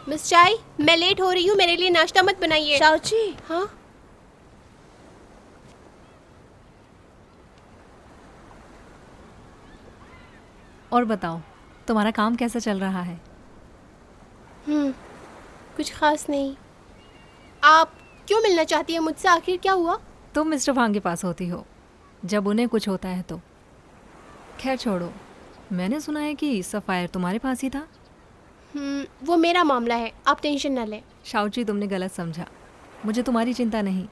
Miss चाय, मैं late हो रही हूँ, मेरे लिए नाश्ता मत बनाइए। शाओची, हाँ और बताओ, तुम्हारा काम कैसा चल रहा है? कुछ खास नहीं। आप क्यों मिलना चाहती हैं मुझसे? आखिर क्या हुआ? तुम मिस्टर भांग के पास होती हो जब उन्हें कुछ होता है तो। खैर छोड़ो, मैंने सुना है कि सफ़ायर तुम्हारे पास ही था। वो मेरा मामला है, आप टेंशन न लें। शाओची, तुमने गलत समझा। मुझे तुम्हारी चिंता नहीं,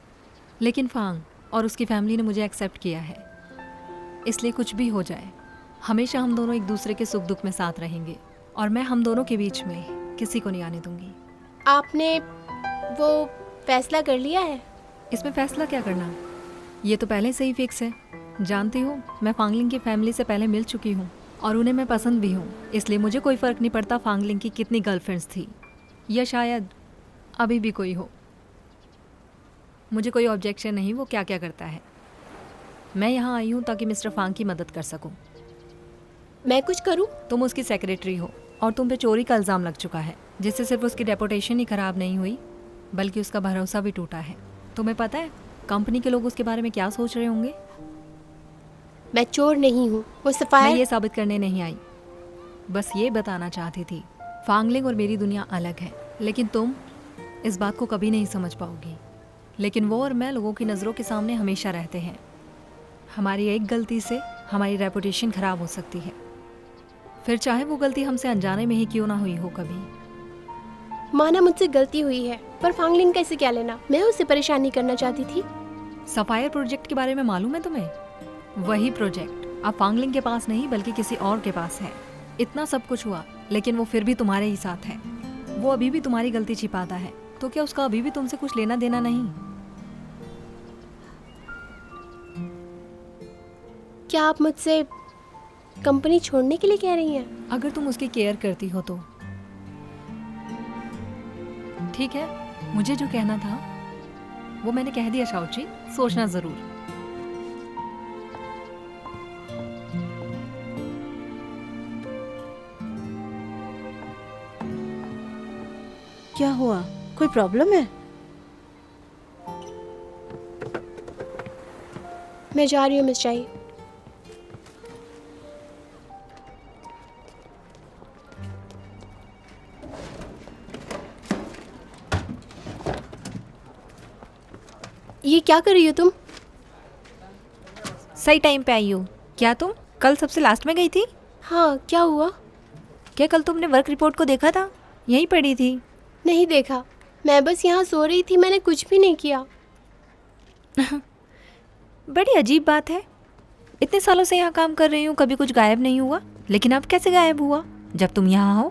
लेकिन फांग और उसकी फैमिली ने मुझे एक्सेप्ट किया है। इसलिए कुछ भी हो जाए, हमेशा हम दोनों एक दूसरे के सुख दुख में साथ रहेंगे, और मैं हम दोनों के बीच में किसी को नहीं आने दूंगी। आपने वो फैसला कर लिया है? इसमें फैसला क्या करना, ये तो पहले से ही फिक्स है। जानती हो, मैं फांगलिंग की फैमिली से पहले मिल चुकी हूँ और उन्हें मैं पसंद भी हूँ। इसलिए मुझे कोई फ़र्क नहीं पड़ता फांगलिंग की कितनी गर्लफ्रेंड्स थी, या शायद अभी भी कोई हो। मुझे कोई ऑब्जेक्शन नहीं वो क्या क्या करता है। मैं यहाँ आई हूँ ताकि मिस्टर फांग की मदद कर सकूँ। मैं कुछ करूँ? तुम उसकी सेक्रेटरी हो और तुम पे चोरी का इल्ज़ाम लग चुका है, जिससे सिर्फ उसकी रेपुटेशन ही ख़राब नहीं हुई बल्कि उसका भरोसा भी टूटा है। तुम्हें पता है कंपनी के लोग उसके बारे में क्या सोच रहे होंगे? मैं चोर नहीं हूँ, वो मैं सफ़ायर। ये साबित करने नहीं आई, बस ये बताना चाहती थी फांगलिंग और मेरी दुनिया अलग है, लेकिन तुम इस बात को कभी नहीं समझ पाओगी। लेकिन वो और मैं लोगों की नज़रों के सामने हमेशा रहते हैं। हमारी एक गलती से हमारी रेपुटेशन ख़राब हो सकती है, फिर चाहे वो गलती हमसे अनजाने में ही क्यों ना हुई हो। कभी माना मुझसे गलती हुई है, पर फांगलिंग कैसे क्या लेना? मैं उसे परेशान नहीं करना चाहती थी। सफ़ायर प्रोजेक्ट के बारे में मालूम है तुम्हें? वही प्रोजेक्ट अब फांगलिंग के पास नहीं बल्कि किसी और के पास है। इतना सब कुछ हुआ लेकिन वो फिर भी तुम्हारे ही साथ है। वो अभी भी तुम्हारी गलती छिपाता है, तो क्या उसका अभी भी तुमसे कुछ लेना देना नहीं? क्या आप मुझसे कंपनी छोड़ने के लिए कह रही हैं? अगर तुम उसकी केयर करती हो तो ठीक है। मुझे जो कहना था वो मैंने कह दिया शाओची, सोचना जरूर। क्या हुआ? कोई प्रॉब्लम है? मैं जा रही हूँ मिस चाई। ये क्या कर रही हो तुम? सही टाइम पे आई हो। क्या तुम कल सबसे लास्ट में गई थी? हाँ, क्या हुआ? क्या कल तुमने वर्क रिपोर्ट को देखा था? यहीं पड़ी थी। नहीं देखा, मैं बस यहाँ सो रही थी, मैंने कुछ भी नहीं किया। बड़ी अजीब बात है, इतने सालों से यहाँ काम कर रही हूँ, कभी कुछ गायब नहीं हुआ, लेकिन अब कैसे गायब हुआ जब तुम यहाँ हो?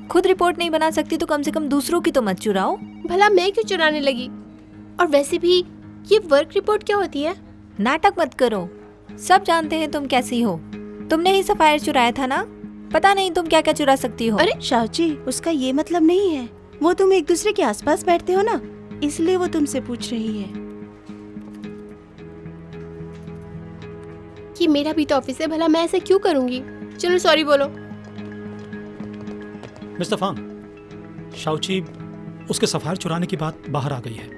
खुद रिपोर्ट नहीं बना सकती तो कम से कम दूसरों की तो मत चुराओ। भला मैं क्यों चुराने लगी? और वैसे भी ये वर्क रिपोर्ट क्या होती है? नाटक मत करो, सब जानते हैं तुम कैसी हो। तुमने ही सफायर चुराया था ना, पता नहीं तुम क्या क्या चुरा सकती हो। अरे शाओची, उसका ये मतलब नहीं है। वो तुम एक दूसरे के आसपास बैठते हो ना, इसलिए वो तुमसे पूछ रही है। कि मेरा भी तो ऑफिस है, भला मैं ऐसे क्यों करूंगी? चलो सॉरी बोलो। मिस्टर फांग, शाओची उसके सफायर चुराने की बात बाहर आ गई है।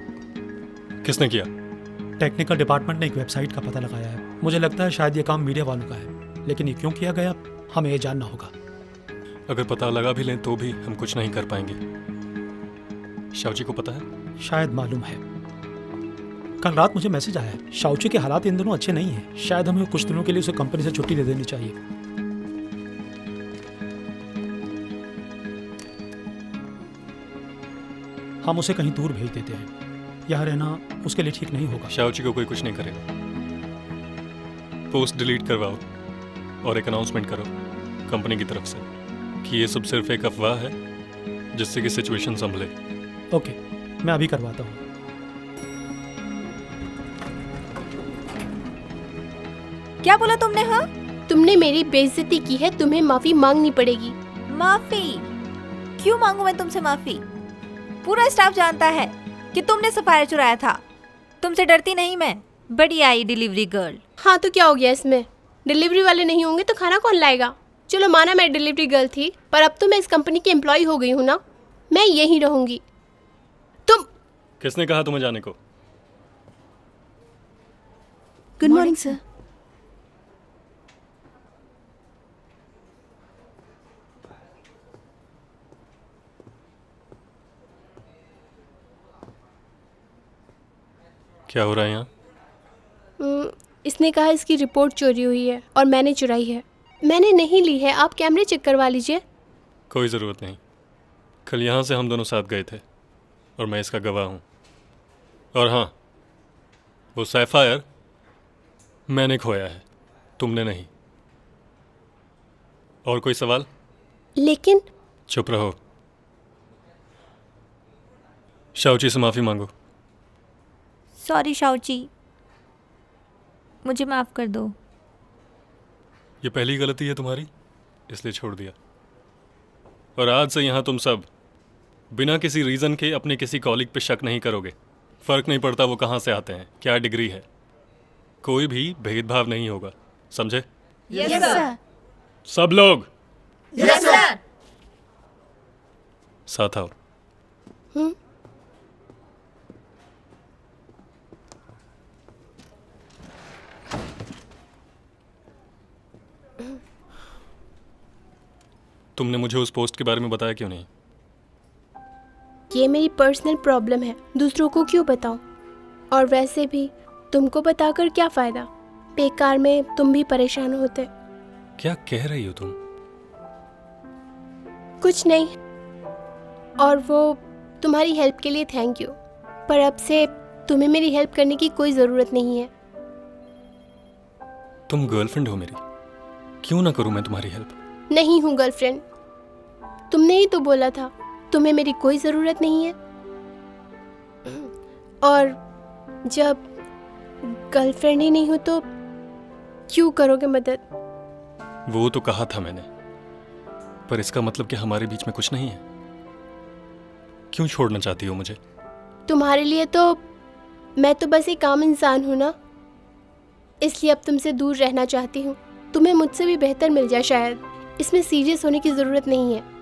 किसने किया? टेक्निकल डिपार्टमेंट ने एक वेबसाइट का पता लगाया है। मुझे लगता है शायद ये काम मीडिया वालों का है, लेकिन ये क्यों किया गया हमें ये जानना होगा। अगर पता लगा भी लें तो भी हम कुछ नहीं कर पाएंगे। शाओची को पता है? शायद मालूम है। कल रात मुझे मैसेज आया है, शाओची के हालात इन दिनों अच्छे नहीं हैं। शायद हमें कुछ दिनों के लिए उसे कंपनी से छुट्टी दे देनी चाहिए। हम उसे कहीं दूर भेज देते हैं। यहाँ रहना उसके लिए ठीक नहीं होगा। शाओची को कोई कुछ नहीं करेगा। पोस्ट डिलीट करवाओ और एक अनाउंसमेंट करो, कंपनी की तरफ से कि ये सब सिर्फ एक अफवाह है जिससे कि सिचुएशन संभले। ओके, मैं अभी करवाता हूँ। क्या बोला तुमने? हाँ, तुमने मेरी बेइज्जती की है, तुम्हें माफी मांगनी पड़ेगी। माफी? क्यों मांगू मैं तुमसे माफी? पूरा स्टाफ जानता है कि तुमने सफायर चुराया था। तुमसे डरती नहीं मैं, बड़ी आई डिलीवरी गर्ल। हाँ तो क्या हो गया इसमें? डिलीवरी वाले नहीं होंगे तो खाना कौन लाएगा? चलो माना मैं डिलीवरी गर्ल थी, पर अब तो मैं इस कंपनी की एम्प्लॉय हो गई हूँ ना, मैं यहीं रहूंगी। तुम किसने कहा तुम्हें जाने को? Good morning sir. क्या हो रहा है यहाँ? इसने कहा इसकी रिपोर्ट चोरी हुई है और मैंने चुराई है। मैंने नहीं ली है, आप कैमरे चेक करवा लीजिए। कोई ज़रूरत नहीं। कल यहाँ से हम दोनों साथ गए थे और मैं इसका गवाह हूँ। और हाँ, वो सैफायर मैंने खोया है, तुमने नहीं। और कोई सवाल? लेकिन चुप रहो। शाओची से माफ़ी मांगो। सॉरी शाओची, मुझे माफ कर दो। ये पहली गलती है तुम्हारी, इसलिए छोड़ दिया। और आज से यहाँ तुम सब बिना किसी रीज़न के अपने किसी कॉलीग पे शक नहीं करोगे। फ़र्क नहीं पड़ता वो कहाँ से आते हैं, क्या डिग्री है, कोई भी भेदभाव नहीं होगा, समझे? Yes sir. सब लोग यस सर। साथ आओ। तुमने मुझे उस पोस्ट के बारे में बताया क्यों नहीं? ये मेरी पर्सनल प्रॉब्लम है, दूसरों को क्यों बताऊं? और वैसे भी तुमको बताकर क्या फ़ायदा, बेकार में तुम भी परेशान होते। क्या कह रही हो तुम? कुछ नहीं। और वो तुम्हारी हेल्प के लिए थैंक यू, पर अब से तुम्हें मेरी हेल्प करने की कोई ज़रूरत नहीं है। तुम गर्लफ्रेंड हो मेरी, क्यों ना करूं मैं तुम्हारी हेल्प? नहीं हूँ गर्लफ्रेंड, तुमने ही तो बोला था तुम्हें मेरी कोई ज़रूरत नहीं है। और जब गर्लफ्रेंड ही नहीं हो तो क्यों करोगे मदद? वो तो कहा था मैंने, पर इसका मतलब कि हमारे बीच में कुछ नहीं है। क्यों छोड़ना चाहती हो मुझे? तुम्हारे लिए तो मैं तो बस एक आम इंसान हूँ ना, इसलिए अब तुमसे दूर रहना चाहती हूँ। तुम्हें मुझसे भी बेहतर मिल जाए शायद, इसमें सीरियस होने की ज़रूरत नहीं है।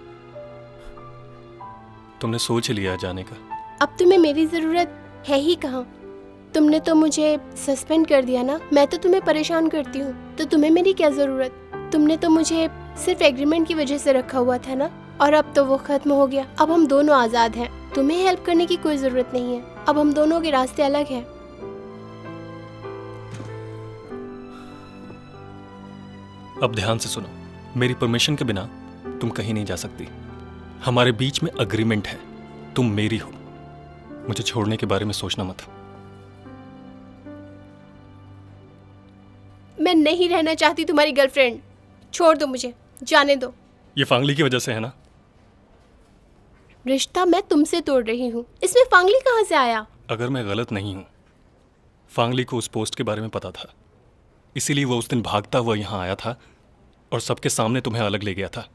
तुमने सोच लिया जाने का? अब तुम्हें मेरी ज़रूरत है ही कहाँ? तुमने तो मुझे सस्पेंड कर दिया ना, मैं तो तुम्हें परेशान करती हूँ, तो तुम्हें मेरी क्या ज़रूरत? तुमने तो मुझे सिर्फ एग्रीमेंट की वजह से रखा हुआ था ना, और अब तो वो ख़त्म हो गया। अब हम दोनों आज़ाद हैं, तुम्हें हेल्प करने की कोई ज़रूरत नहीं है। अब हम दोनों के रास्ते अलग हैं। अब ध्यान से सुनो, मेरी परमिशन के बिना तुम कहीं नहीं जा सकती। हमारे बीच में अग्रीमेंट है, तुम मेरी हो। मुझे छोड़ने के बारे में सोचना मत। मैं नहीं रहना चाहती तुम्हारी गर्लफ्रेंड, छोड़ दो मुझे, जाने दो। ये फांगली की वजह से है ना? रिश्ता मैं तुमसे तोड़ रही हूँ, इसमें फांगली कहाँ से आया? अगर मैं गलत नहीं हूं, फांगली को उस पोस्ट के बारे में पता था, इसीलिए वो उस दिन भागता हुआ यहाँ आया था और सबके सामने तुम्हें अलग ले गया था।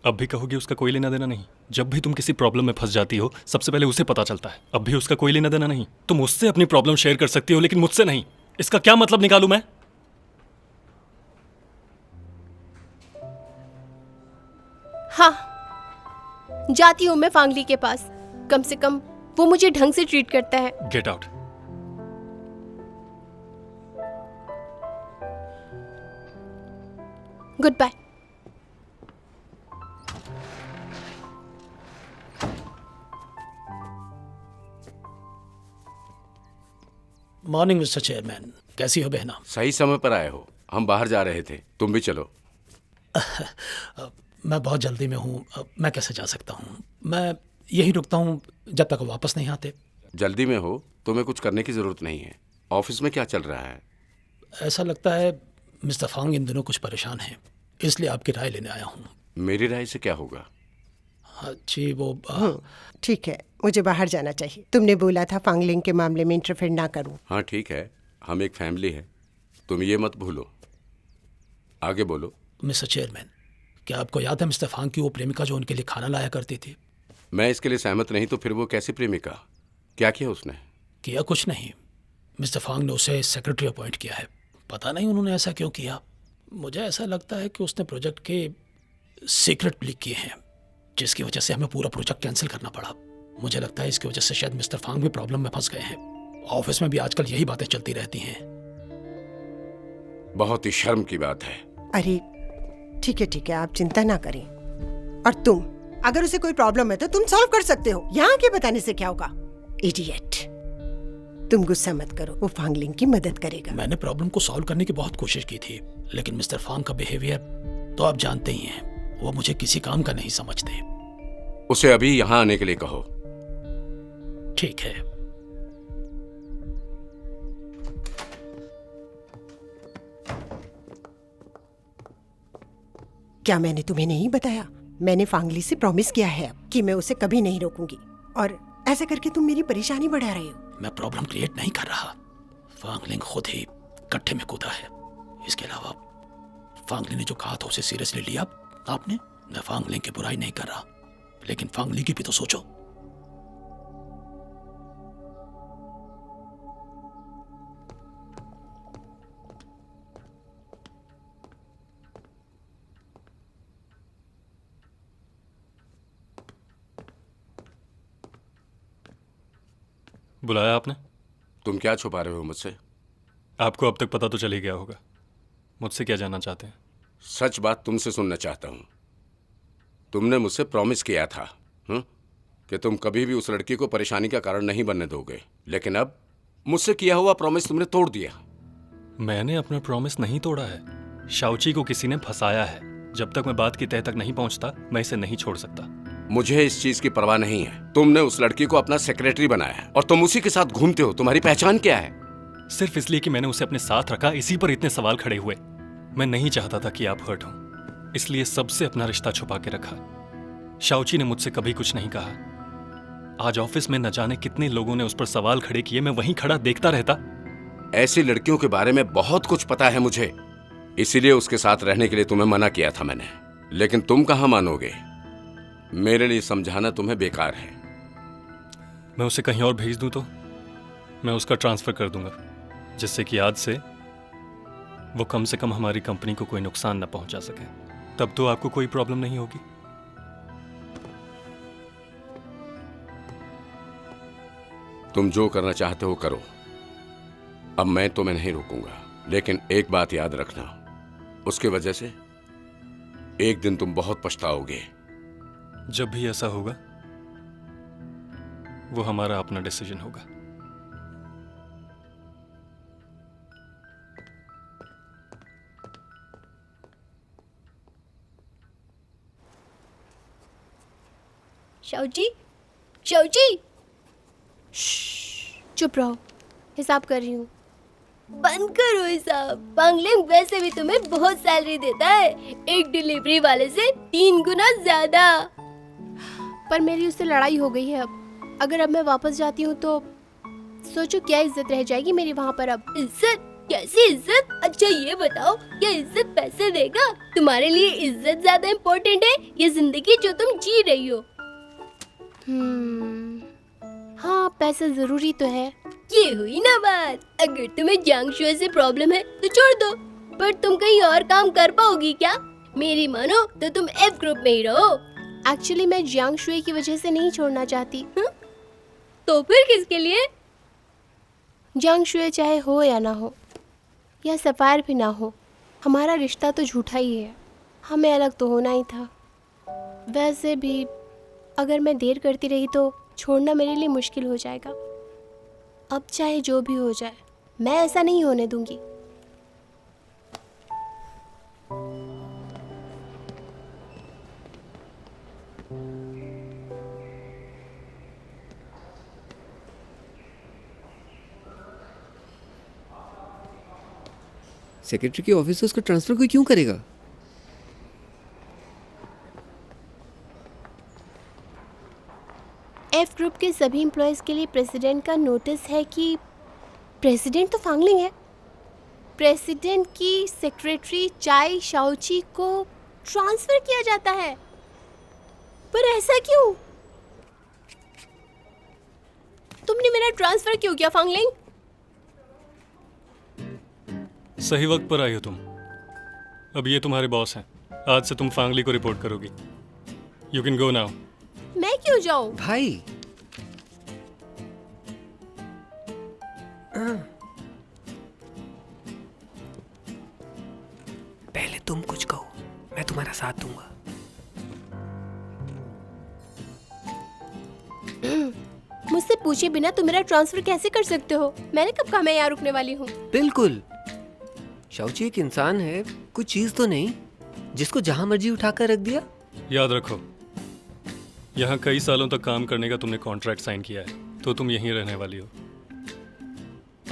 अब भी कहोगे उसका कोई लेना देना नहीं? जब भी तुम किसी प्रॉब्लम में फंस जाती हो, सबसे पहले उसे पता चलता है। अब भी उसका कोई लेना देना नहीं? तुम उससे अपनी प्रॉब्लम शेयर कर सकती हो, लेकिन मुझसे नहीं। इसका क्या मतलब निकालूं मैं? हाँ, जाती हूँ मैं फांगली के पास, कम से कम वो मुझे ढंग से ट्रीट करता है। Get out. Good bye. Morning mister chairman, कैसी हो बहना? सही समय पर आए हो, हम बाहर जा रहे थे, तुम भी चलो। मैं बहुत जल्दी में हूँ, मैं कैसे जा सकता हूँ? मैं यहीं रुकता हूँ जब तक वो वापस नहीं आते। जल्दी में हो, तुम्हें कुछ करने की ज़रूरत नहीं है। ऑफिस में क्या चल रहा है? ऐसा लगता है मिस्टर फांग इन दिनों कुछ परेशान हैं। इसलिए आपकी राय लेने आया हूँ। मेरी राय से क्या होगा? हाँ जी, वो ठीक है, मुझे बाहर जाना चाहिए। तुमने बोला था फांगलिंग के मामले में इंटरफेयर ना करूं। हाँ ठीक है, हम एक फैमिली है, तुम ये मत भूलो। आगे बोलो। मिस्टर चेयरमैन, क्या आपको याद है मिस्टर फांग की वो प्रेमिका जो उनके लिए खाना लाया करती थी? मैं इसके लिए सहमत नहीं तो फिर वो कैसी प्रेमिका? क्या किया उसने? किया कुछ नहीं। मिस्टर फांग ने उसे सेक्रेटरी अपॉइंट किया है। पता नहीं उन्होंने ऐसा क्यों किया। मुझे ऐसा लगता है कि उसने प्रोजेक्ट के सीक्रेट लीक किए हैं, जिसकी वजह से हमें पूरा प्रोजेक्ट कैंसिल करना पड़ा। मुझे लगता है इसकी वजह से शायद मिस्टर फांग भी प्रॉब्लम में फंस गए हैं। ऑफिस में भी आजकल यही बातें चलती रहती हैं। बहुत ही शर्म की बात है। अरे ठीक है, आप चिंता ना करें। और तुम, अगर उसे कोई प्रॉब्लम है तो तुम सॉल्व कर सकते हो। यहाँ के बताने से क्या होगा? इडियट। तुम गुस्सा मत करो, वो फांगलिंग की मदद करेगा। मैंने प्रॉब्लम को सॉल्व करने की बहुत कोशिश की थी, लेकिन मिस्टर फांग का बिहेवियर तो आप जानते ही हैं। वो मुझे किसी काम का नहीं समझते। उसे अभी यहाँ आने के लिए कहो। ठीक है। क्या मैंने तुम्हें नहीं बताया? मैंने फांगली से प्रॉमिस किया है कि मैं उसे कभी नहीं रोकूंगी, और ऐसा करके तुम मेरी परेशानी बढ़ा रहे हो। मैं प्रॉब्लम क्रिएट नहीं कर रहा। फांगलिंग खुद ही गड्ढे में कूदा है। इसके अलावा फांगली ने जो कहा था उसे सीरियसली लिया आपने? मैं फांगलिंग की बुराई नहीं कर रहा, लेकिन फांगली की भी तो सोचो। बुलाया आपने? तुम क्या छुपा रहे हो मुझसे? आपको अब तक पता तो चल ही गया होगा। मुझसे क्या जानना चाहते हैं? सच बात तुमसे सुनना चाहता हूँ। तुमने मुझसे प्रॉमिस किया था कि तुम कभी भी उस लड़की को परेशानी का कारण नहीं बनने दोगे, लेकिन अब मुझसे किया हुआ प्रॉमिस तुमने तोड़ दिया। मैंने अपना प्रॉमिस नहीं तोड़ा है। शाओची को किसी ने फंसाया है। जब तक मैं बात की तह तक नहीं पहुंचता, मैं इसे नहीं छोड़ सकता। मुझे इस चीज की परवाह नहीं है। तुमने उस लड़की को अपना सेक्रेटरी बनाया है और तुम उसी के साथ घूमते हो। तुम्हारी पहचान क्या है? सिर्फ इसलिए कि मैंने उसे अपने साथ रखा, इसी पर इतने सवाल खड़े हुए। मैं नहीं चाहता था कि आप हर्ट हो, इसलिए सबसे अपना रिश्ता छुपा के रखा। शाओची ने मुझसे कभी कुछ नहीं कहा। आज ऑफिस में न जाने कितने लोगों ने उस पर सवाल खड़े किए, मैं वहीं खड़ा देखता रहता। ऐसी लड़कियों के बारे में बहुत कुछ पता है मुझे, इसीलिए उसके साथ रहने के लिए तुम्हें मना किया था मैंने। लेकिन तुम कहां मानोगे? मेरे लिए समझाना तुम्हें बेकार है। मैं उसे कहीं और भेज दूं तो मैं उसका ट्रांसफर कर दूंगा, जिससे कि आज से वो कम से कम हमारी कंपनी को कोई नुकसान न पहुंचा सके। तब तो आपको कोई प्रॉब्लम नहीं होगी। तुम जो करना चाहते हो करो। अब मैं तुम्हें नहीं रोकूंगा, लेकिन एक बात याद रखना, उसकी वजह से एक दिन तुम बहुत पछताओगे। जब भी ऐसा होगा वो हमारा अपना डिसीजन होगा। शाओची, शाओची, चुप रहो, हिसाब कर रही हूँ। बंद करो हिसाब। फांगलिंग वैसे भी तुम्हें बहुत सैलरी देता है, एक डिलीवरी वाले से 3 गुना ज्यादा। पर मेरी उससे लड़ाई हो गई है। अब अगर अब मैं वापस जाती हूँ तो सोचो क्या इज्जत रह जाएगी मेरी वहाँ पर। अब इज्जत? कैसी इज्जत? अच्छा ये बताओ, क्या इज्जत पैसे देगा? तुम्हारे लिए इज्जत ज्यादा इम्पोर्टेंट है ये जिंदगी जो तुम जी रही हो? हाँ, पैसा जरूरी तो है। ये हुई ना बात। अगर तुम्हें जियांगशुए से प्रॉब्लम है तो छोड़ दो, पर तुम कहीं और काम कर पाओगी क्या? मेरी मानो तो तुम एफ ग्रुप में ही रहो। एक्चुअली मैं जियांगशुए की वजह से नहीं छोड़ना चाहती। तो फिर किसके लिए? जियांगशुए चाहे हो या ना हो, या सफायर भी ना हो, हमारा रिश्ता तो झूठा ही है। हमें अलग तो होना ही था। वैसे भी अगर मैं देर करती रही तो छोड़ना मेरे लिए मुश्किल हो जाएगा। अब चाहे जो भी हो जाए, मैं ऐसा नहीं होने दूंगी। सेक्रेटरी के ऑफिस से उसका ट्रांसफर कोई क्यों करेगा? एफ ग्रुप के सभी एम्प्लॉयज़ के लिए प्रेसिडेंट का नोटिस है कि प्रेसिडेंट तो फांगलिंग है। प्रेसिडेंट की सेक्रेटरी चाय शाओची को ट्रांसफ़र किया जाता है, पर ऐसा क्यों? तुमने मेरा ट्रांसफ़र क्यों किया फांगलिंग? सही वक्त पर आई हो तुम। अब ये तुम्हारे बॉस हैं। आज से तुम फांगली को रिपोर्ट करोगी। You can go now. मैं क्यों जाऊं? भाई पहले तुम कुछ कहो, मैं तुम्हारा साथ दूंगा। मुझसे पूछे बिना तुम मेरा ट्रांसफ़र कैसे कर सकते हो? मैंने कब कहा मैं यहाँ रुकने वाली हूँ? बिल्कुल, शाओची एक इंसान है, कोई चीज तो नहीं जिसको जहां मर्जी उठाकर रख दिया। याद रखो, यहाँ कई सालों तक काम करने का तुमने कॉन्ट्रैक्ट साइन किया है, तो तुम यहीं रहने वाली हो।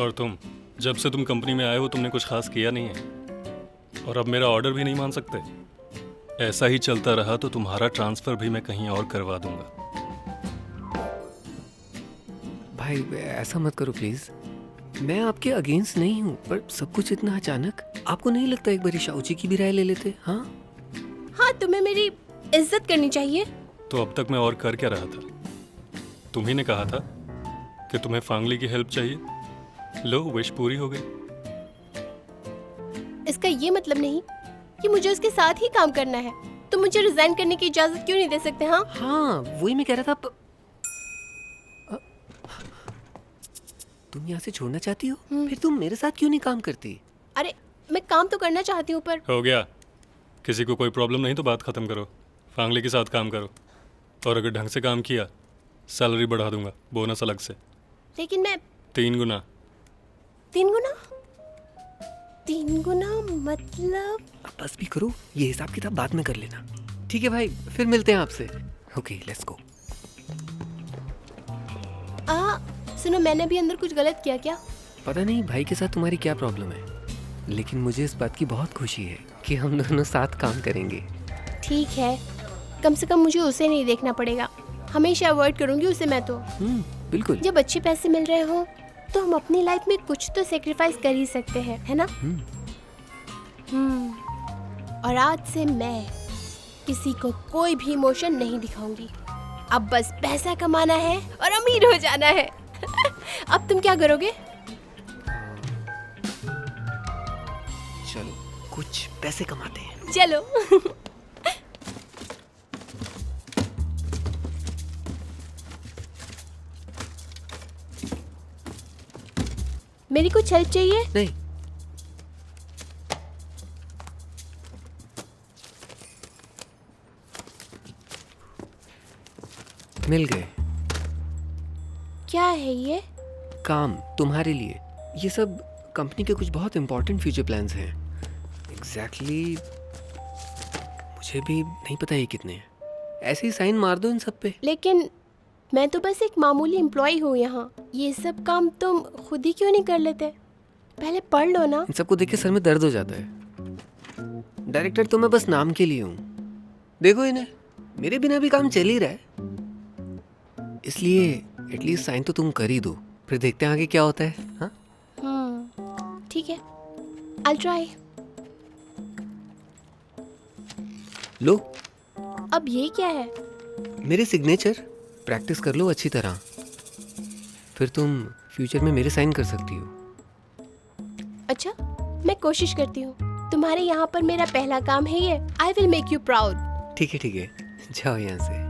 और तुम, जब से तुम कंपनी में आए हो, तुमने कुछ खास किया नहीं है और अब मेरा ऑर्डर भी नहीं मान सकते। ऐसा ही चलता रहा तो तुम्हारा ट्रांसफ़र भी मैं कहीं और करवा दूंगा। भाई ऐसा मत करो प्लीज, मैं आपके अगेंस्ट नहीं हूँ, पर सब कुछ इतना अचानक, आपको नहीं लगता एक बारी शाओची की भी राय ले लेते? हाँ हाँ, तुम्हें मेरी इज्जत करनी चाहिए। तो अब तक मैं और कर क्या रहा था? तुम ही ने कहा था कि तुम्हें फांगली की हेल्प चाहिए। लो, विश पूरी हो गई। इसका ये मतलब नहीं कि मुझे उसके साथ ही काम करना है। तुम मुझे रिजाइन करने की इजाजत क्यों नहीं दे सकते? हाँ हाँ, वही मैं कह रहा था। तुम यहाँ से छोड़ना चाहती हो, फिर तुम मेरे साथ क्यों नहीं काम करती? अरे मैं काम तो करना चाहती हूँ, पर हो गया। किसी को कोई प्रॉब्लम नहीं तो बात ख़त्म करो। फांगली के साथ काम करो, और अगर ढंग से काम किया सैलरी बढ़ा दूंगा, बोनस अलग से। लेकिन मैं 3 गुना। 3 गुना? 3 गुना मतलब? अब बस भी करो, ये हिसाब किताब बाद में कर लेना। ठीक है भाई, फिर मिलते हैं आपसे। Okay, let's go. सुनो, मैंने भी अंदर कुछ गलत किया क्या? पता नहीं भाई के साथ तुम्हारी क्या प्रॉब्लम है, लेकिन मुझे इस बात की बहुत खुशी है कि हम दोनों साथ काम करेंगे। ठीक है, कम से कम मुझे उसे नहीं देखना पड़ेगा। हमेशा अवॉइड करूंगी उसे मैं तो। बिल्कुल। जब अच्छे पैसे मिल रहे हो तो हम अपनी लाइफ में कुछ तो सेक्रीफाइस कर ही सकते हैं, है ना? और आज से मैं किसी को कोई भी इमोशन नहीं दिखाऊंगी। अब बस पैसा कमाना है और अमीर हो जाना है। अब तुम क्या करोगे? चलो कुछ पैसे कमाते हैं। चलो। मेरी कुछ हेल्प चाहिए? नहीं। मिल गए। क्या है ये? काम तुम्हारे लिए। ये सब कंपनी के कुछ बहुत इंपॉर्टेंट फ्यूचर प्लान्स हैं। एग्जैक्टली मुझे भी नहीं पता ये कितने हैं। ऐसे ही साइन मार दो इन सब पे। लेकिन मैं तो बस एक मामूली एम्प्लॉय हूँ यहाँ। ये सब काम तुम खुद ही क्यों नहीं कर लेते? पहले पढ़ लो ना। इन सबको देख के सर में दर्द हो जाता है। डायरेक्टर तो मैं बस नाम के लिए हूँ। देखो इन्हें, मेरे बिना भी काम चल ही रहा है, इसलिए एटलीस्ट साइन तो तुम कर ही दो, फिर देखते हैं आगे क्या होता है। हाँ ठीक है, I'll try। लो, अब ये क्या है? मेरे सिग्नेचर। प्रैक्टिस कर लो अच्छी तरह, फिर तुम फ्यूचर में मेरे साइन कर सकती हो। अच्छा, मैं कोशिश करती हूँ। तुम्हारे यहाँ पर मेरा पहला काम है ये। I will make you proud. ठीक है, जाओ यहाँ से।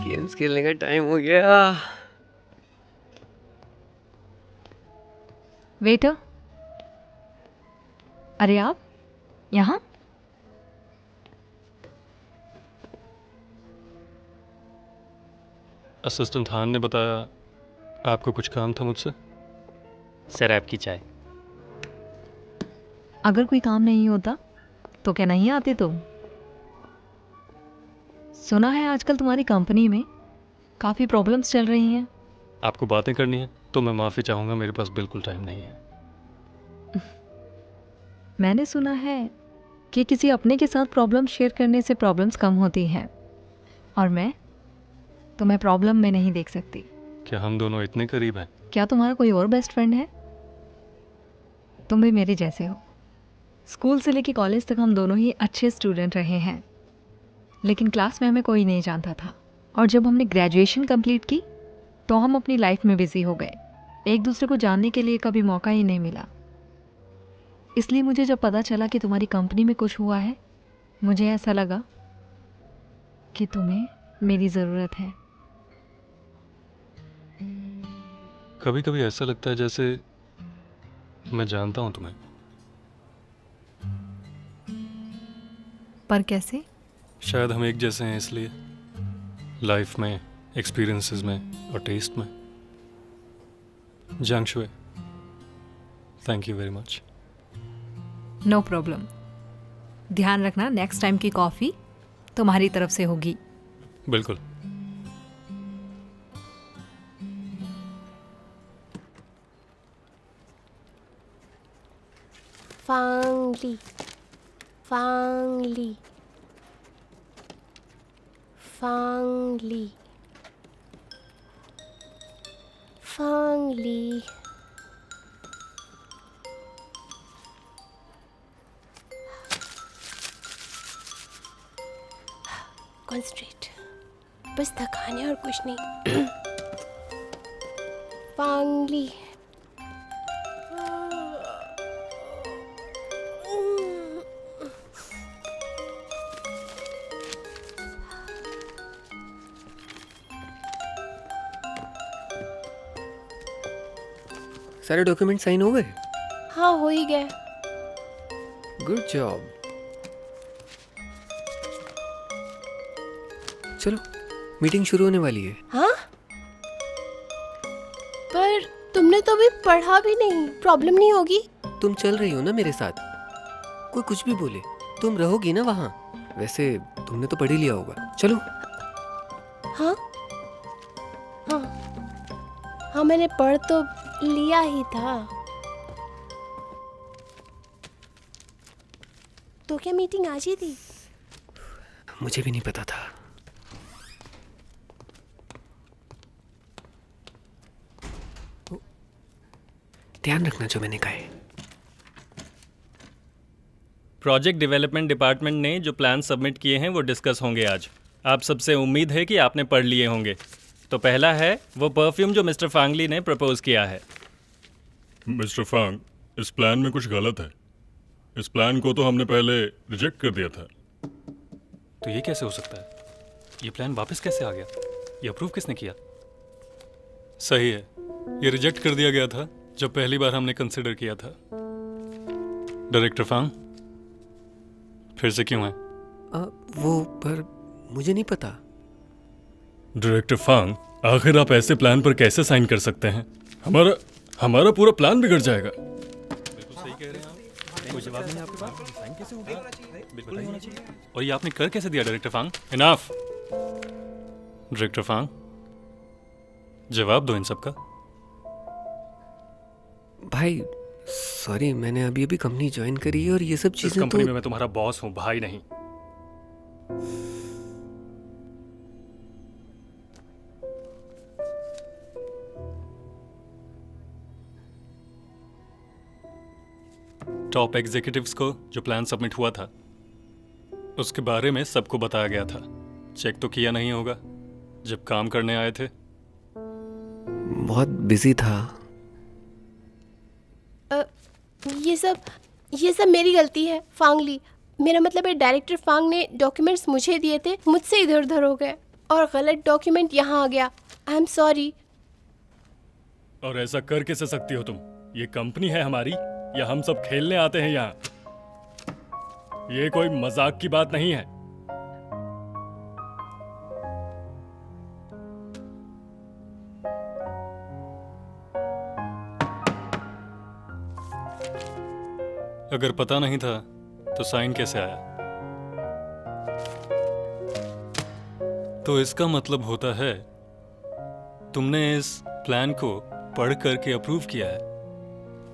गेम्स खेलने का टाइम हो गया। वेटर, अरे आप यहाँ? असिस्टेंट हान ने बताया आपको कुछ काम था मुझसे। सर आपकी चाय। अगर कोई काम नहीं होता तो क्या नहीं आते तुम? सुना है आजकल तुम्हारी कंपनी में काफ़ी प्रॉब्लम्स चल रही हैं। आपको बातें करनी है तो मैं माफ़ी चाहूँगा, मेरे पास बिल्कुल टाइम नहीं है। मैंने सुना है कि किसी अपने के साथ प्रॉब्लम शेयर करने से प्रॉब्लम्स कम होती हैं। और मैं प्रॉब्लम में नहीं देख सकती। क्या हम दोनों इतने करीब हैं? क्या तुम्हारा कोई और बेस्ट फ्रेंड है? तुम भी मेरे जैसे हो। स्कूल से लेके कॉलेज तक हम दोनों ही अच्छे स्टूडेंट रहे हैं, लेकिन क्लास में हमें कोई नहीं जानता था। और जब हमने ग्रेजुएशन कंप्लीट की तो हम अपनी लाइफ में बिजी हो गए। एक दूसरे को जानने के लिए कभी मौका ही नहीं मिला। इसलिए मुझे जब पता चला कि तुम्हारी कंपनी में कुछ हुआ है, मुझे ऐसा लगा कि तुम्हें मेरी ज़रूरत है। कभी कभी ऐसा लगता है जैसे मैं जानता हूँ तुम्हें। पर कैसे? शायद हम एक जैसे हैं इसलिए, लाइफ में, एक्सपीरियंसेस में और टेस्ट में। जांगशुए, thank you very much. No problem. ध्यान रखना, नेक्स्ट टाइम की कॉफ़ी तुम्हारी तरफ से होगी। बिल्कुल। फांगली, फांगली, फांगली, फांगली। कॉन्सेंट्रेट, बस थकान है और कुछ नहीं। फांगली। सारे डॉक्यूमेंट साइन हो गए? हाँ, हो ही गए। Good job. चलो, मीटिंग शुरू होने वाली है। हाँ, पर तुमने तो अभी पढ़ा भी नहीं। प्रॉब्लम नहीं होगी? तुम चल रही हो ना मेरे साथ, कोई कुछ भी बोले तुम रहोगी ना वहाँ। वैसे तुमने तो पढ़ ही लिया होगा। चलो। हाँ हाँ हाँ, मैंने पढ़ तो लिया ही था। तो क्या मीटिंग आज ही थी? मुझे भी नहीं पता था। ध्यान रखना जो मैंने कहा है। प्रोजेक्ट डेवलपमेंट डिपार्टमेंट ने जो प्लान सबमिट किए हैं वो डिस्कस होंगे आज। आप सबसे उम्मीद है कि आपने पढ़ लिए होंगे। तो पहला है वो परफ्यूम जो मिस्टर फांगली ने प्रपोज किया है। मिस्टर फांग, इस प्लान में कुछ गलत है। इस प्लान को तो हमने पहले रिजेक्ट कर दिया था। तो ये कैसे हो सकता है? ये प्लान वापस कैसे आ गया? ये अप्रूव किसने किया? सही है, ये रिजेक्ट कर दिया गया था जब पहली बार हमने कंसिडर किया था। डायरेक्टर फांग, फिर से क्यों है? वो पर मुझे नहीं पता। डायरेक्टर फांग, आखिर आप ऐसे प्लान पर कैसे साइन कर सकते हैं? हमारा पूरा प्लान बिगड़ जाएगा। बिल्कुल सही कह रहे हैं आप। कोई जवाब नहीं आपके पास? साइन कैसे होगा? बिल्कुल नहीं होना चाहिए। और ये आपने कर कैसे दिया डायरेक्टर फांग? इनफ। डायरेक्टर फांग, जवाब दो इन सब का। भाई सॉरी, मैंने अभी अभी कंपनी ज्वाइन करी है और ये सब इस चीजें कंपनी तो में मैं तुम्हारा बॉस हूँ, भाई नहीं। टॉप एग्जीक्यूटिव्स को जो प्लान सबमिट हुआ था उसके बारे में सबको बताया गया था। चेक तो किया नहीं होगा जब काम करने आए थे? बहुत बिजी था। ये सब मेरी गलती है फांगली। मेरा मतलब है डायरेक्टर फांग ने डॉक्यूमेंट्स मुझे दिए थे, मुझसे इधर उधर हो गए और गलत डॉक्यूमेंट यहाँ आ गया। I am sorry. और ऐसा कर कैसे सकती हो तुम? ये कंपनी है हमारी या हम सब खेलने आते हैं यहाँ? ये कोई मजाक की बात नहीं है। अगर पता नहीं था तो साइन कैसे आया? तो इसका मतलब होता है तुमने इस प्लान को पढ़ करके अप्रूव किया है,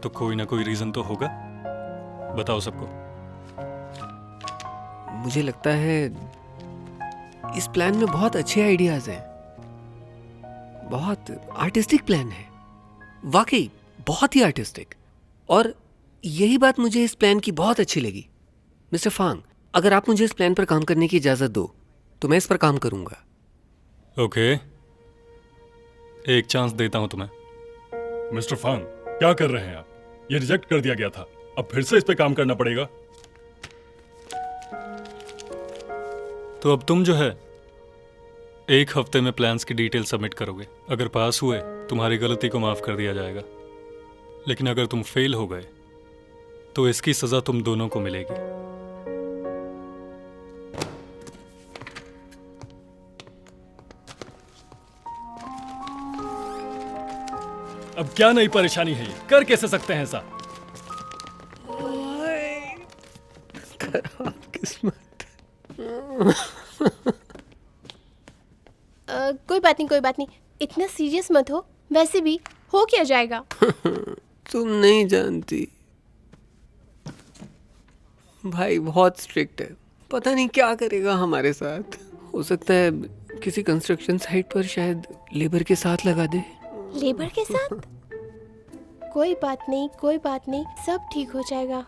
तो कोई ना कोई रीजन तो होगा। बताओ सबको। मुझे लगता है इस प्लान में बहुत अच्छे आइडियाज हैं, बहुत आर्टिस्टिक प्लान है, वाकई बहुत ही आर्टिस्टिक। और यही बात मुझे इस प्लान की बहुत अच्छी लगी। मिस्टर फांग, अगर आप मुझे इस प्लान पर काम करने की इजाज़त दो तो मैं इस पर काम करूंगा। ओके, एक चांस देता हूं तुम्हें। मिस्टर फांग, क्या कर रहे हैं आप? ये रिजेक्ट कर दिया गया था, अब फिर से इस पे काम करना पड़ेगा। तो अब तुम जो है 1 हफ्ते में प्लान्स की डिटेल सबमिट करोगे। अगर पास हुए तुम्हारी गलती को माफ कर दिया जाएगा, लेकिन अगर तुम फेल हो गए तो इसकी सजा तुम दोनों को मिलेगी। अब क्या नई परेशानी है? ये कर कैसे सकते हैं ऐसा? खराब किस्मत। कोई बात नहीं, कोई बात नहीं, इतना सीरियस मत हो। वैसे भी हो क्या जाएगा। तुम नहीं जानती, भाई बहुत स्ट्रिक्ट है, पता नहीं क्या करेगा हमारे साथ। हो सकता है किसी कंस्ट्रक्शन साइट पर शायद लेबर के साथ लगा दे। लेबर के साथ? कोई बात नहीं, कोई बात नहीं, सब ठीक हो जाएगा।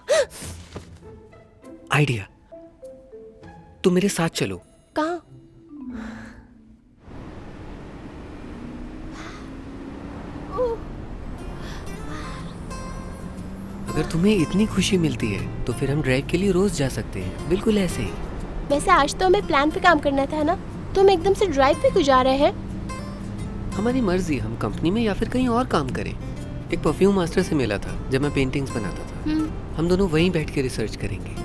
आइडिया, तुम मेरे साथ चलो। कहाँ? अगर तुम्हें इतनी खुशी मिलती है तो फिर हम ड्राइव के लिए रोज जा सकते हैं, बिल्कुल ऐसे ही। वैसे आज तो हमें प्लान पे काम करना था ना, तो हम एकदम से ड्राइव पे क्यों जा रहे हैं? हमारी मर्जी, हम कंपनी में या फिर कहीं और काम करें। एक परफ्यूम मास्टर से मिला था जब मैं पेंटिंग्स बनाता था। हम दोनों वहीं बैठ के रिसर्च करेंगे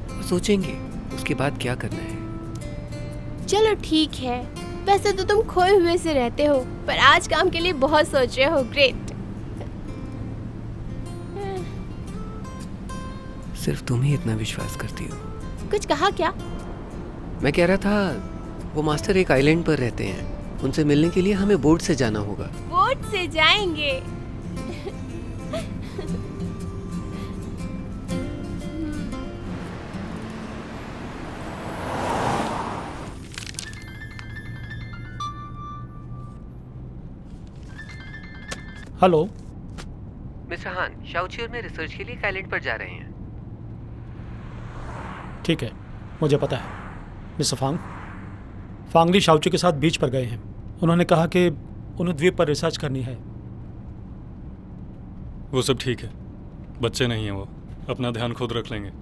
और सोचेंगे उसके बाद क्या करना है। चलो ठीक है। वैसे तो तुम खोए हुए से रहते हो, पर आज काम के लिए बहुत सोच रहे हो। ग्रेट। सिर्फ तुम ही इतना विश्वास करती हो। कुछ कहा क्या? मैं कह रहा था वो मास्टर एक आइलैंड पर रहते हैं, उनसे मिलने के लिए हमें बोट से जाना होगा। बोट से जाएंगे? हेलो मिस्टर हान, शाओचियर में रिसर्च के लिए एक आइलैंड पर जा रहे हैं। ठीक है, मुझे पता है। मिस्टर फांगली शाओची के साथ बीच पर गए हैं। उन्होंने कहा कि उन्हें द्वीप पर रिसर्च करनी है। वो सब ठीक है, बच्चे नहीं हैं वो, अपना ध्यान खुद रख लेंगे।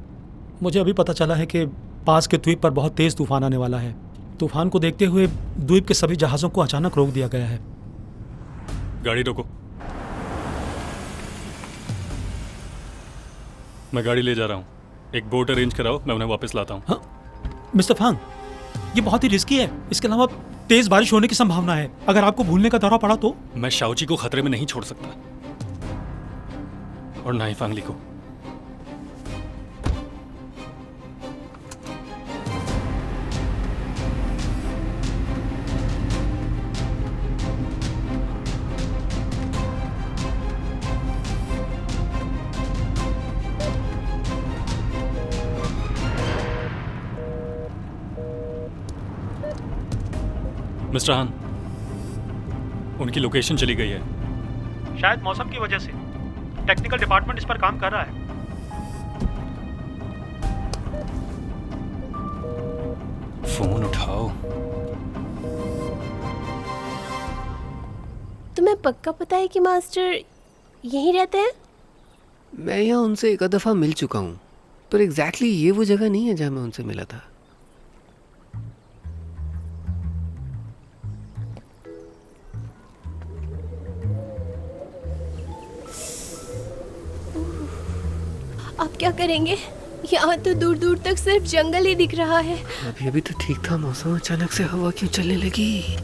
मुझे अभी पता चला है कि पास के द्वीप पर बहुत तेज तूफान आने वाला है। तूफान को देखते हुए द्वीप के सभी जहाज़ों को अचानक रोक दिया गया है। गाड़ी रोको, मैं गाड़ी ले जा रहा हूँ। एक बोट अरेंज कराओ, मैं उन्हें वापस लाता हूँ। हाँ मिस्टर फांग, ये बहुत ही रिस्की है। इसके अलावा तेज बारिश होने की संभावना है। अगर आपको भूलने का दौरा पड़ा तो? मैं शाओची को खतरे में नहीं छोड़ सकता, और ना ही फांगली को। मिस्टर हान, उनकी लोकेशन चली गई है। शायद मौसम की वजह से। टेक्निकल डिपार्टमेंट इस पर काम कर रहा है। फोन उठाओ। तुम्हें पक्का पता है कि मास्टर यहीं रहते हैं? मैं यहाँ उनसे एक दफ़ा मिल चुका हूँ, पर एग्जैक्टली ये वो जगह नहीं है जहाँ मैं उनसे मिला था। अब क्या करेंगे? यहाँ तो दूर दूर तक सिर्फ जंगल ही दिख रहा है। अभी अभी तो ठीक था मौसम, अचानक से हवा क्यों चलने लगी?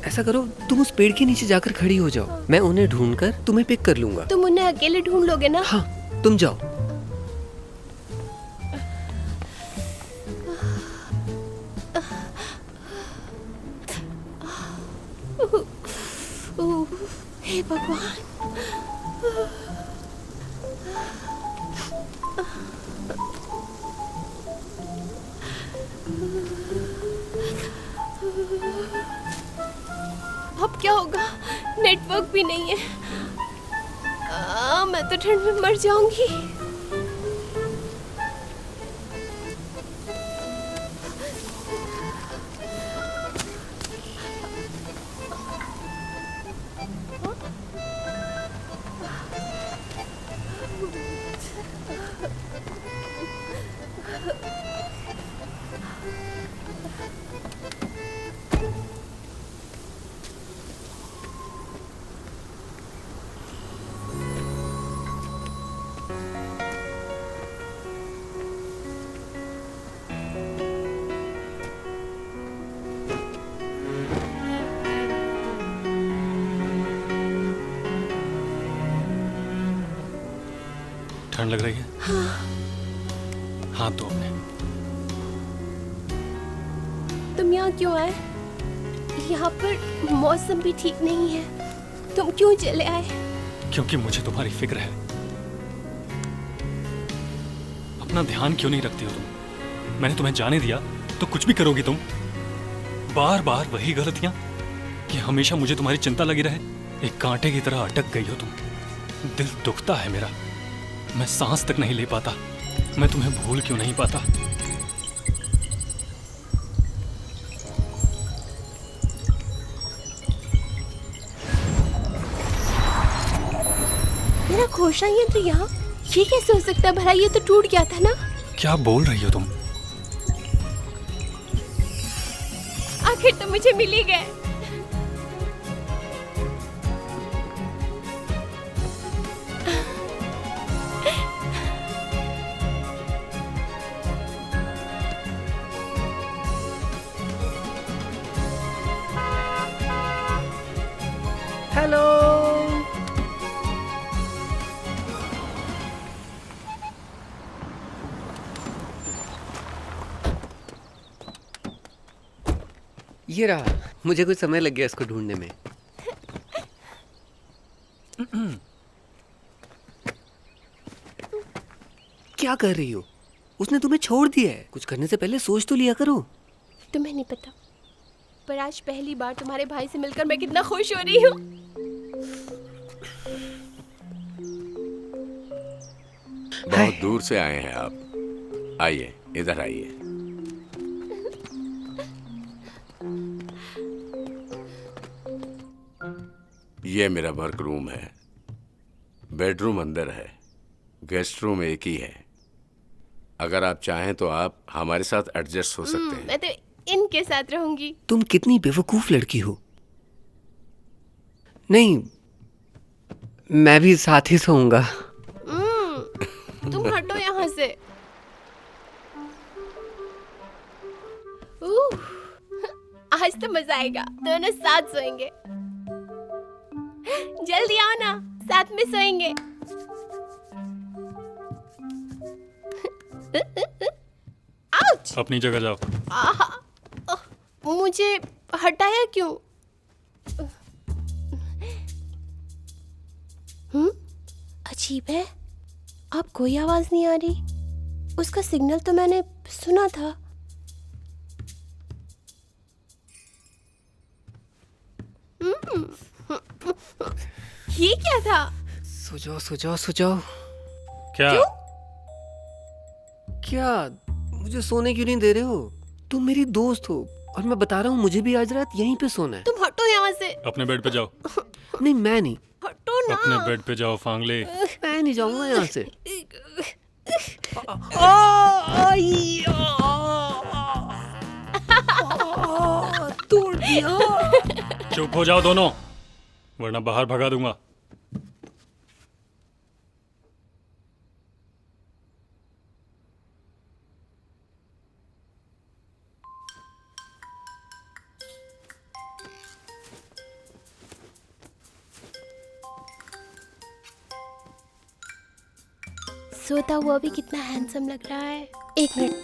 ऐसा करो, तुम उस पेड़ के नीचे जाकर खड़ी हो जाओ, मैं उन्हें ढूंढकर तुम्हें पिक कर लूंगा। तुम उन्हें अकेले ढूंढ लोगे ना? हाँ, तुम जाओ। हे भगवान। अब क्या होगा? नेटवर्क भी नहीं है। मैं तो ठंड में मर जाऊंगी। ठंड लग रही है? हाथ धो अपने। तुम यहाँ क्यों आए? यहाँ पर मौसम भी ठीक नहीं है। तुम क्यों चले आए? क्योंकि मुझे तुम्हारी फिक्र है। अपना ध्यान क्यों नहीं रखती हो तुम? मैंने तुम्हें जाने दिया तो कुछ भी करोगी तुम? बार बार वही गलतियां कि हमेशा मुझे तुम्हारी चिंता लगी रहे। एक कांटे की तरह अटक गई हो तुम। दिल दुखता है मेरा, मैं सांस तक नहीं ले पाता। मैं तुम्हें भूल क्यों नहीं पाता? मेरा घोषणा यंत्र यहाँ? ये कैसे हो सकता है भला? ये तो टूट गया था ना? क्या बोल रही हो तुम? आखिर तो मुझे मिल ही गए। हेलो। ये रहा। मुझे कुछ समय लग गया इसको ढूंढने में। क्या कर रही हो? उसने तुम्हें छोड़ दिया है। कुछ करने से पहले सोच तो लिया करो। तुम्हें नहीं पता, पर आज पहली बार तुम्हारे भाई से मिलकर मैं कितना खुश हो रही हूँ। बहुत दूर से आए हैं आप। आइए, इधर आइए। ये मेरा वर्क रूम है। बेडरूम अंदर है, गेस्ट रूम एक ही है। अगर आप चाहें तो आप हमारे साथ एडजस्ट हो सकते हैं। मैं तो इनके साथ रहूंगी। तुम कितनी बेवकूफ लड़की हो। नहीं, मैं भी साथ ही सोऊंगा। तुम हटो यहाँ से। आज तो मजा आएगा, दोनों साथ सोएंगे। जल्दी आओ ना, साथ में सोएंगे। आउच! अपनी जगह जाओ। मुझे हटाया क्यों? अजीब है, अब कोई आवाज नहीं आ रही। उसका सिग्नल तो मैंने सुना था। ये क्या था? सो जाओ, सो जाओ, सो जाओ। क्या? क्या मुझे सोने क्यों नहीं दे रहे हो? तुम मेरी दोस्त हो और मैं बता रहा हूँ मुझे भी आज रात यहीं पे सोना है। तुम हटो यहाँ से। अपने बेड पे जाओ। नहीं, मैं नहीं। हटो ना। अपने बेड पे जाओ फांगले। मैं नहीं जाऊंगा यहाँ से। तोड़ दिया। चुप हो जाओ दोनों, वरना बाहर भगा दूंगा। सोता हुआ भी कितना हैंडसम लग रहा है। एक मिनट,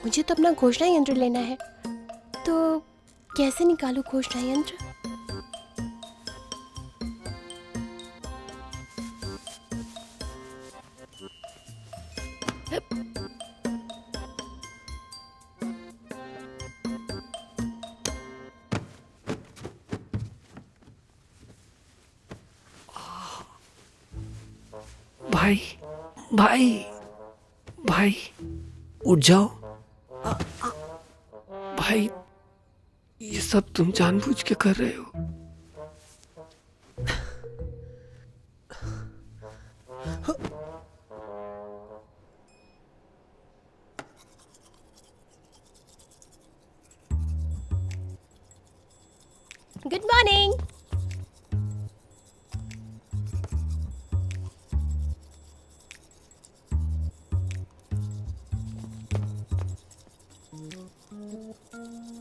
मुझे तो अपना घोषणा यंत्र लेना है। तो कैसे निकालूं घोषणा यंत्र? भाई भाई भाई उठ जाओ। भाई ये सब तुम जानबूझ के कर रहे हो। Good morning.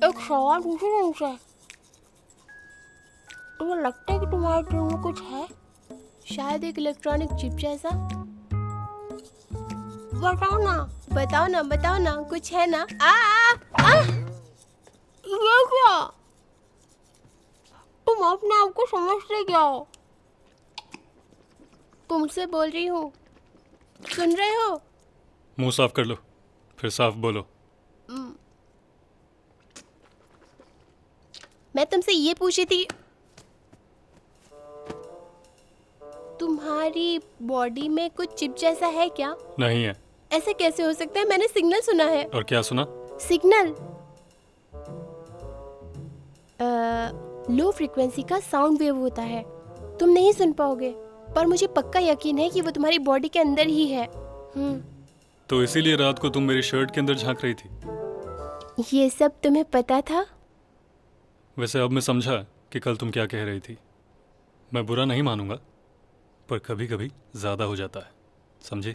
एक सवाल पूछूं तुमसे? तुम्हें लगता है कि तुम्हारे दिल में कुछ है? शायद एक इलेक्ट्रॉनिक चिप जैसा। बताओ ना, बताओ ना, बताओ ना, कुछ है ना? ये क्या? तुम अपने आप को समझते क्या हो? तुमसे बोल रही हूँ, सुन रहे हो? मुंह साफ कर लो, फिर साफ बोलो। मैं तुमसे ये पूछी थी, तुम्हारी बॉडी में कुछ चिप जैसा है क्या? नहीं है। ऐसा कैसे हो सकता है? मैंने सिग्नल सुना है। और क्या सुना? सिग्नल लो फ्रीक्वेंसी का साउंड वेव होता है। तुम नहीं सुन पाओगे, पर मुझे पक्का यकीन है कि वो तुम्हारी बॉडी के अंदर ही है। तो इसीलिए रात को तुम मेरी शर्ट के अंदर झांक रही थी। ये सब तुम्हें पता था? वैसे अब मैं समझा कि कल तुम क्या कह रही थी। मैं बुरा नहीं मानूंगा, पर कभी कभी ज्यादा हो जाता है, समझी?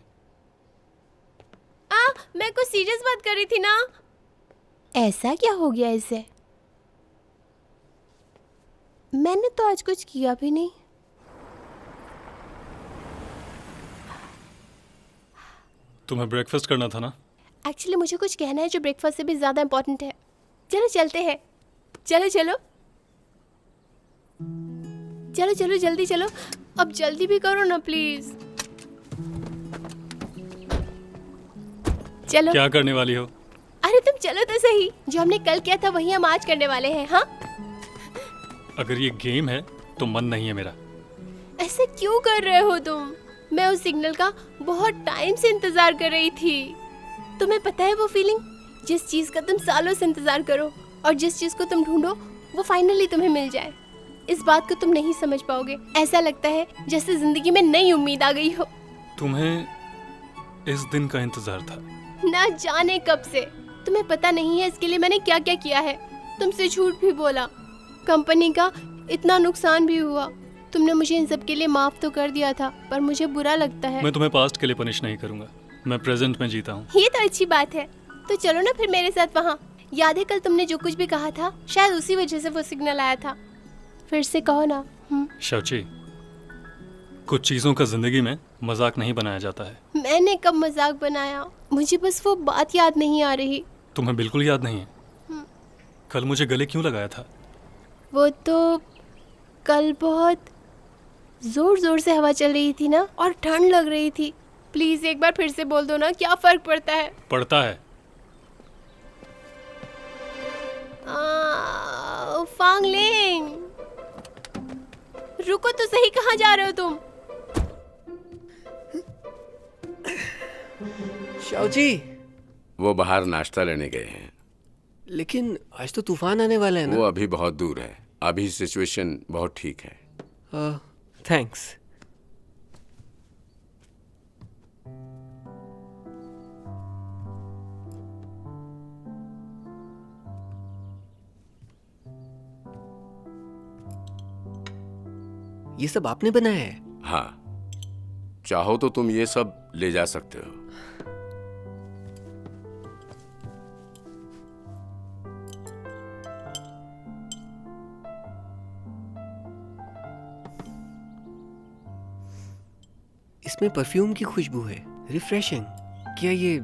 मैं कुछ सीरियस बात कर रही थी ना। ऐसा क्या हो गया इसे? मैंने तो आज कुछ किया भी नहीं। तुम्हें ब्रेकफास्ट करना था ना? एक्चुअली मुझे कुछ कहना है जो ब्रेकफास्ट से भी ज्यादा इम्पोर्टेंट है। चलो चलते हैं। चलो चलो चलो चलो, जल्दी चलो। अब जल्दी भी करो ना प्लीज। चलो। क्या करने वाली हो? अरे तुम चलो तो सही। जो हमने कल किया था वही हम आज करने वाले हैं। हाँ, अगर ये गेम है तो मन नहीं है मेरा। ऐसे क्यों कर रहे हो तुम? मैं उस सिग्नल का बहुत टाइम से इंतजार कर रही थी। तुम्हें पता है वो फीलिंग, जिस चीज का तुम सालों से इंतजार करो और जिस चीज को तुम ढूंढो वो फाइनली तुम्हें मिल जाए। इस बात को तुम नहीं समझ पाओगे। ऐसा लगता है जैसे जिंदगी में नई उम्मीद आ गई हो। तुम्हें इस दिन का इंतजार था? ना जाने कब से। तुम्हें पता नहीं है इसके लिए मैंने क्या क्या किया है। तुमसे झूठ भी बोला, कंपनी का इतना नुकसान भी हुआ। तुमने मुझे इन सब के लिए माफ तो कर दिया था, पर मुझे बुरा लगता है। मैं तुम्हें पास्ट के लिए पनिश नहीं करूंगा, मैं प्रेजेंट में जीता हूँ। ये तो अच्छी बात है। तो चलो ना फिर मेरे साथ वहाँ। याद है कल तुमने जो कुछ भी कहा था, शायद उसी वजह से वो सिग्नल आया था। फिर से कहो ना। शाची, कुछ चीजों का जिंदगी में मजाक नहीं बनाया जाता है। मैंने कब मजाक बनाया? मुझे बस वो बात याद नहीं आ रही। तुम्हें बिल्कुल याद नहीं है? कल मुझे गले क्यों लगाया था? वो तो कल बहुत जोर जोर से हवा चल रही थी ना, और ठंड लग रही थी। प्लीज एक बार फिर से बोल दो ना, क्या फर्क पड़ता है? पड़ता है। फांगलिंग, रुको तो सही, कहाँ जा रहे हो तुम? शाओजी, वो बाहर नाश्ता लेने गए हैं। लेकिन आज तो तूफान आने वाला है ना? वो अभी बहुत दूर है। अभी सिचुएशन बहुत ठीक है। थैंक्स। ये सब आपने बनाया है? हाँ, चाहो तो तुम ये सब ले जा सकते हो। इसमें परफ्यूम की खुशबू है, रिफ्रेशिंग। क्या ये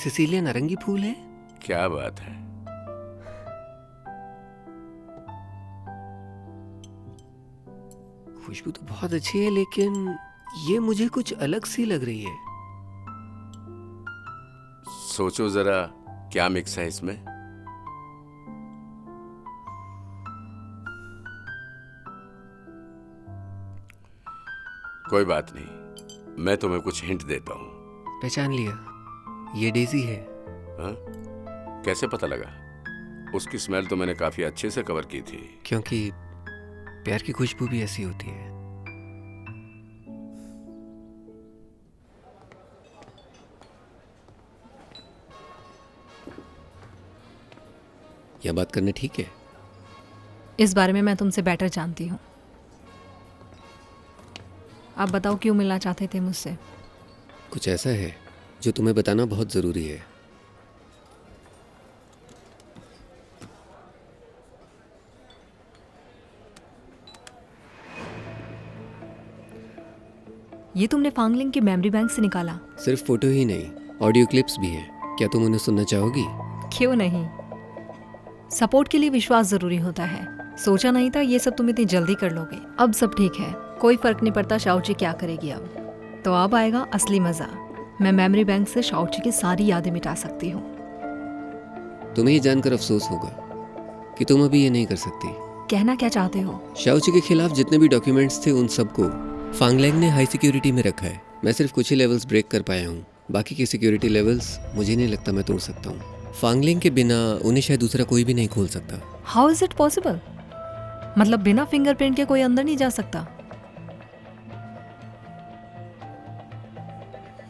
सिसिलियन नारंगी फूल है? क्या बात है। खुशबू तो बहुत अच्छी है, लेकिन ये मुझे कुछ अलग सी लग रही है। सोचो जरा, क्या मिक्स है इसमें? कोई बात नहीं, मैं तुम्हें कुछ हिंट देता हूँ। पहचान लिया, ये डेजी है। हाँ? कैसे पता लगा? उसकी स्मेल तो मैंने काफी अच्छे से कवर की थी। क्योंकि प्यार की खुशबू भी ऐसी होती है। यह बात करना ठीक है? इस बारे में मैं तुमसे बेटर जानती हूँ। आप बताओ क्यों मिलना चाहते थे मुझसे? कुछ ऐसा है जो तुम्हें बताना बहुत जरूरी है। ये तुमने फांगलिंग की मेमोरी बैंक से निकाला? सिर्फ फोटो ही नहीं, ऑडियो क्लिप्स भी हैं। क्या तुम उन्हें सुनना चाहोगी? क्यों नहीं। सपोर्ट के लिए विश्वास जरूरी होता है। सोचा नहीं था ये सब तुम इतनी जल्दी कर लोगे। अब सब ठीक है, कोई फर्क नहीं पड़ता शाओची क्या करेगी अब। तो अब आएगा असली मजा। मैं मेमोरी बैंक से शाओची की सारी यादें मिटा सकती हूँ। तुम्हें ये जानकर अफसोस होगा कि तुम अभी ये नहीं कर सकती। कहना क्या चाहते हो? शाओची के खिलाफ जितने भी डॉक्यूमेंट्स थे उन सबको फांगलैंग ने हाई सिक्योरिटी में रखा है। मैं सिर्फ कुछ ही लेवल्स ब्रेक कर पाया हूँ। बाकी के सिक्योरिटी लेवल्स मुझे नहीं लगता मैं तोड़ सकता हूँ। फांगलिंग के बिना उन्हें शायद दूसरा कोई भी नहीं खोल सकता। How is it possible? मतलब बिना फिंगरप्रिंट के कोई अंदर नहीं जा सकता?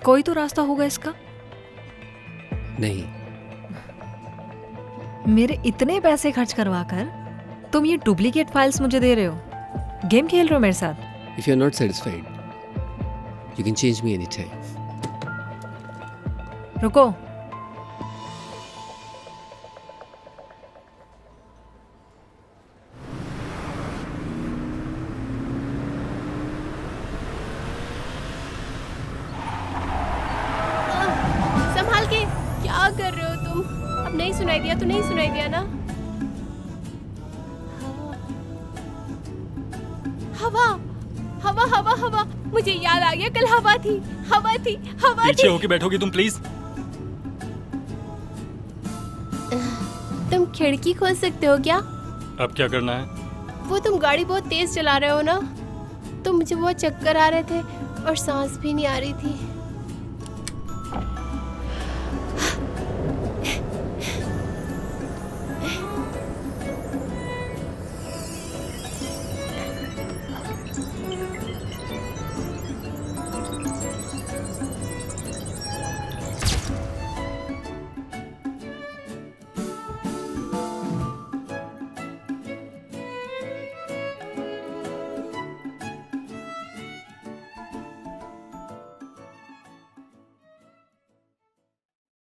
कोई तो रास्ता होगा इसका। नहीं, मेरे इतने पैसे खर्च करवा कर तुम ये डुप्लीकेट फाइल्स मुझे दे रहे हो? गेम खेल रहे हो मेरे साथ? if you're not satisfied, you can change me anytime. रुको। संभाल के, क्या कर रहे हो तुम? अब नहीं सुनाई दिया तो नहीं सुनाई दिया ना? हवा हवा हवा हवा, मुझे याद आ गया, कल हवा थी, हवा थी, हवा पीछे थी। होके बैठोगी तुम प्लीज? तुम खिड़की खोल सकते हो क्या? अब क्या करना है? वो तुम गाड़ी बहुत तेज चला रहे हो ना, तो मुझे बहुत चक्कर आ रहे थे और सांस भी नहीं आ रही थी।